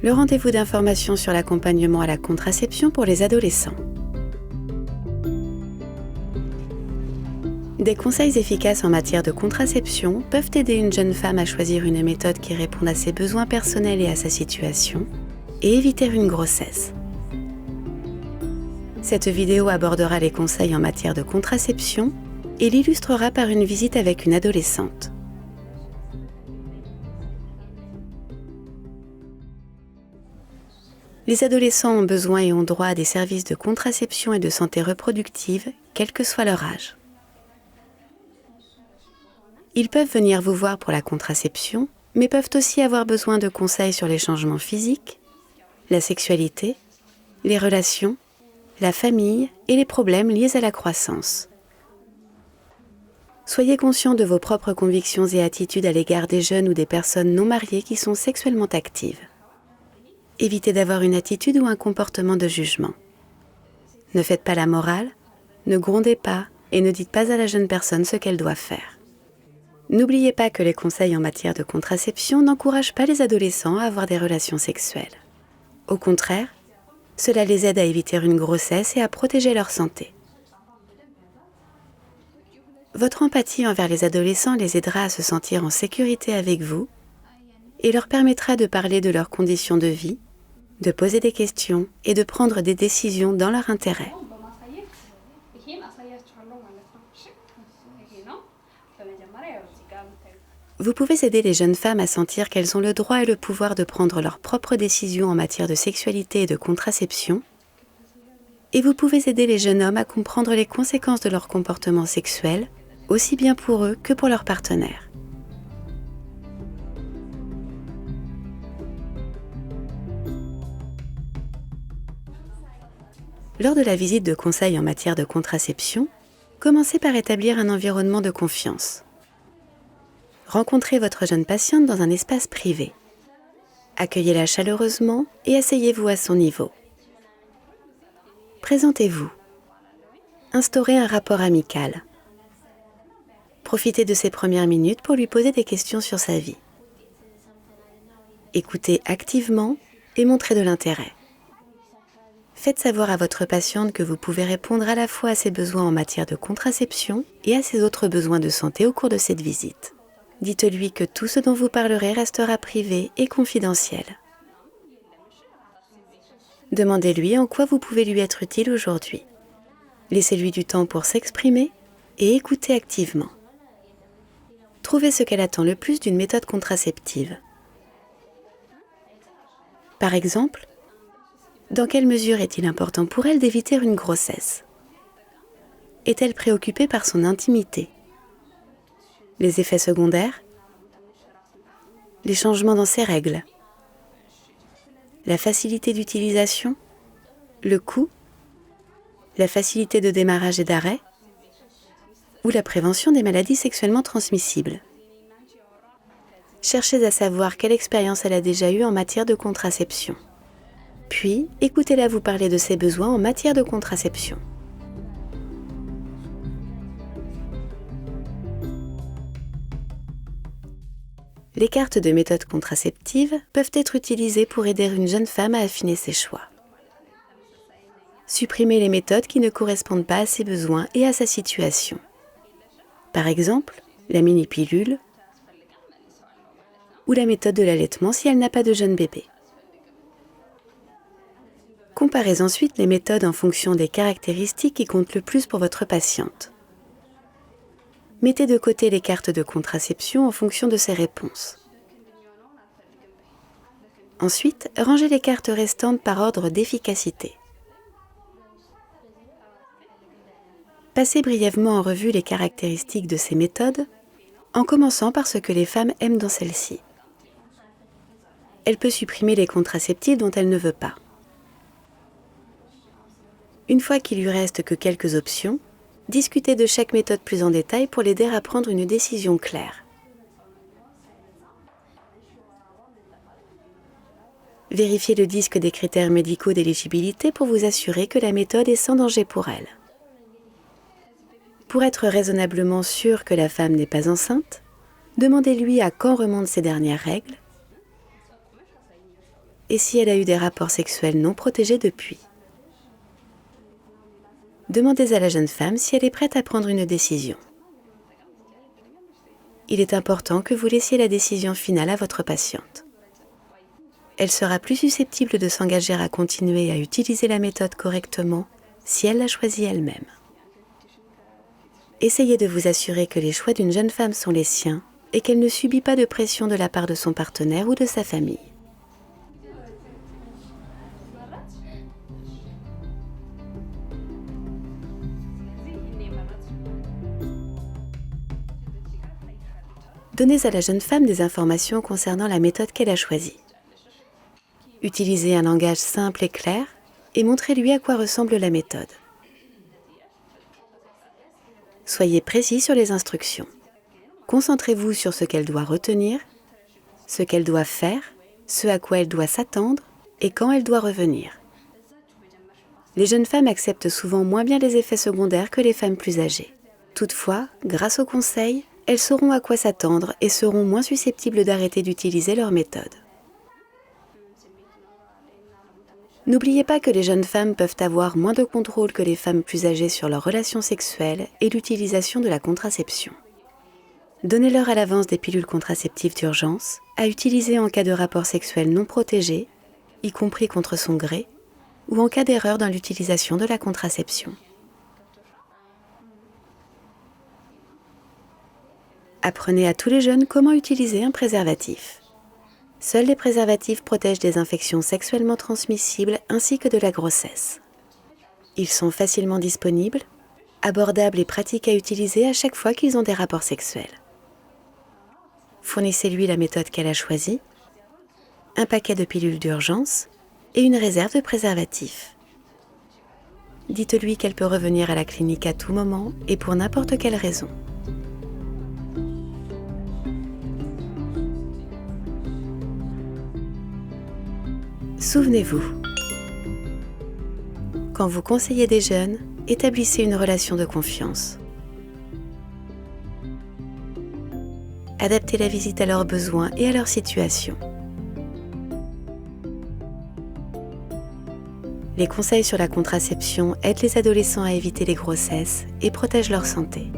le rendez-vous d'information sur l'accompagnement à la contraception pour les adolescents. Des conseils efficaces en matière de contraception peuvent aider une jeune femme à choisir une méthode qui réponde à ses besoins personnels et à sa situation, et éviter une grossesse. Cette vidéo abordera les conseils en matière de contraception et l'illustrera par une visite avec une adolescente. Les adolescents ont besoin et ont droit à des services de contraception et de santé reproductive, quel que soit leur âge. Ils peuvent venir vous voir pour la contraception, mais peuvent aussi avoir besoin de conseils sur les changements physiques, la sexualité, les relations, la famille et les problèmes liés à la croissance. Soyez conscient de vos propres convictions et attitudes à l'égard des jeunes ou des personnes non mariées qui sont sexuellement actives. Évitez d'avoir une attitude ou un comportement de jugement. Ne faites pas la morale, ne grondez pas et ne dites pas à la jeune personne ce qu'elle doit faire. N'oubliez pas que les conseils en matière de contraception n'encouragent pas les adolescents à avoir des relations sexuelles. Au contraire, cela les aide à éviter une grossesse et à protéger leur santé. Votre empathie envers les adolescents les aidera à se sentir en sécurité avec vous et leur permettra de parler de leurs conditions de vie, de poser des questions et de prendre des décisions dans leur intérêt. Vous pouvez aider les jeunes femmes à sentir qu'elles ont le droit et le pouvoir de prendre leurs propres décisions en matière de sexualité et de contraception. Et vous pouvez aider les jeunes hommes à comprendre les conséquences de leur comportement sexuel, aussi bien pour eux que pour leur partenaire. Lors de la visite de conseil en matière de contraception, commencez par établir un environnement de confiance. Rencontrez votre jeune patiente dans un espace privé. Accueillez-la chaleureusement et asseyez-vous à son niveau. Présentez-vous. Instaurez un rapport amical. Profitez de ces premières minutes pour lui poser des questions sur sa vie. Écoutez activement et montrez de l'intérêt. Faites savoir à votre patiente que vous pouvez répondre à la fois à ses besoins en matière de contraception et à ses autres besoins de santé au cours de cette visite. Dites-lui que tout ce dont vous parlerez restera privé et confidentiel. Demandez-lui en quoi vous pouvez lui être utile aujourd'hui. Laissez-lui du temps pour s'exprimer et écoutez activement. Trouvez ce qu'elle attend le plus d'une méthode contraceptive. Par exemple, dans quelle mesure est-il important pour elle d'éviter une grossesse? Est-elle préoccupée par son intimité? Les effets secondaires? Les changements dans ses règles? La facilité d'utilisation? Le coût? La facilité de démarrage et d'arrêt? Ou la prévention des maladies sexuellement transmissibles? Cherchez à savoir quelle expérience elle a déjà eue en matière de contraception. Puis, écoutez-la vous parler de ses besoins en matière de contraception. Les cartes de méthodes contraceptives peuvent être utilisées pour aider une jeune femme à affiner ses choix. Supprimez les méthodes qui ne correspondent pas à ses besoins et à sa situation. Par exemple, la mini-pilule ou la méthode de l'allaitement si elle n'a pas de jeune bébé. Comparez ensuite les méthodes en fonction des caractéristiques qui comptent le plus pour votre patiente. Mettez de côté les cartes de contraception en fonction de ses réponses. Ensuite, rangez les cartes restantes par ordre d'efficacité. Passez brièvement en revue les caractéristiques de ces méthodes, en commençant par ce que les femmes aiment dans celles-ci. Elle peut supprimer les contraceptifs dont elle ne veut pas. Une fois qu'il lui reste que quelques options, discutez de chaque méthode plus en détail pour l'aider à prendre une décision claire. Vérifiez le disque des critères médicaux d'éligibilité pour vous assurer que la méthode est sans danger pour elle. Pour être raisonnablement sûr que la femme n'est pas enceinte, demandez-lui à quand remontent ses dernières règles et si elle a eu des rapports sexuels non protégés depuis. Demandez à la jeune femme si elle est prête à prendre une décision. Il est important que vous laissiez la décision finale à votre patiente. Elle sera plus susceptible de s'engager à continuer à utiliser la méthode correctement si elle l'a choisie elle-même. Essayez de vous assurer que les choix d'une jeune femme sont les siens et qu'elle ne subit pas de pression de la part de son partenaire ou de sa famille. Donnez à la jeune femme des informations concernant la méthode qu'elle a choisie. Utilisez un langage simple et clair et montrez-lui à quoi ressemble la méthode. Soyez précis sur les instructions. Concentrez-vous sur ce qu'elle doit retenir, ce qu'elle doit faire, ce à quoi elle doit s'attendre et quand elle doit revenir. Les jeunes femmes acceptent souvent moins bien les effets secondaires que les femmes plus âgées. Toutefois, grâce aux conseils, elles sauront à quoi s'attendre et seront moins susceptibles d'arrêter d'utiliser leur méthode. N'oubliez pas que les jeunes femmes peuvent avoir moins de contrôle que les femmes plus âgées sur leurs relations sexuelles et l'utilisation de la contraception. Donnez-leur à l'avance des pilules contraceptives d'urgence, à utiliser en cas de rapport sexuel non protégé, y compris contre son gré, ou en cas d'erreur dans l'utilisation de la contraception. Apprenez à tous les jeunes comment utiliser un préservatif. Seuls les préservatifs protègent des infections sexuellement transmissibles ainsi que de la grossesse. Ils sont facilement disponibles, abordables et pratiques à utiliser à chaque fois qu'ils ont des rapports sexuels. Fournissez-lui la méthode qu'elle a choisie, un paquet de pilules d'urgence et une réserve de préservatifs. Dites-lui qu'elle peut revenir à la clinique à tout moment et pour n'importe quelle raison. Souvenez-vous, quand vous conseillez des jeunes, établissez une relation de confiance. Adaptez la visite à leurs besoins et à leur situation. Les conseils sur la contraception aident les adolescents à éviter les grossesses et protègent leur santé.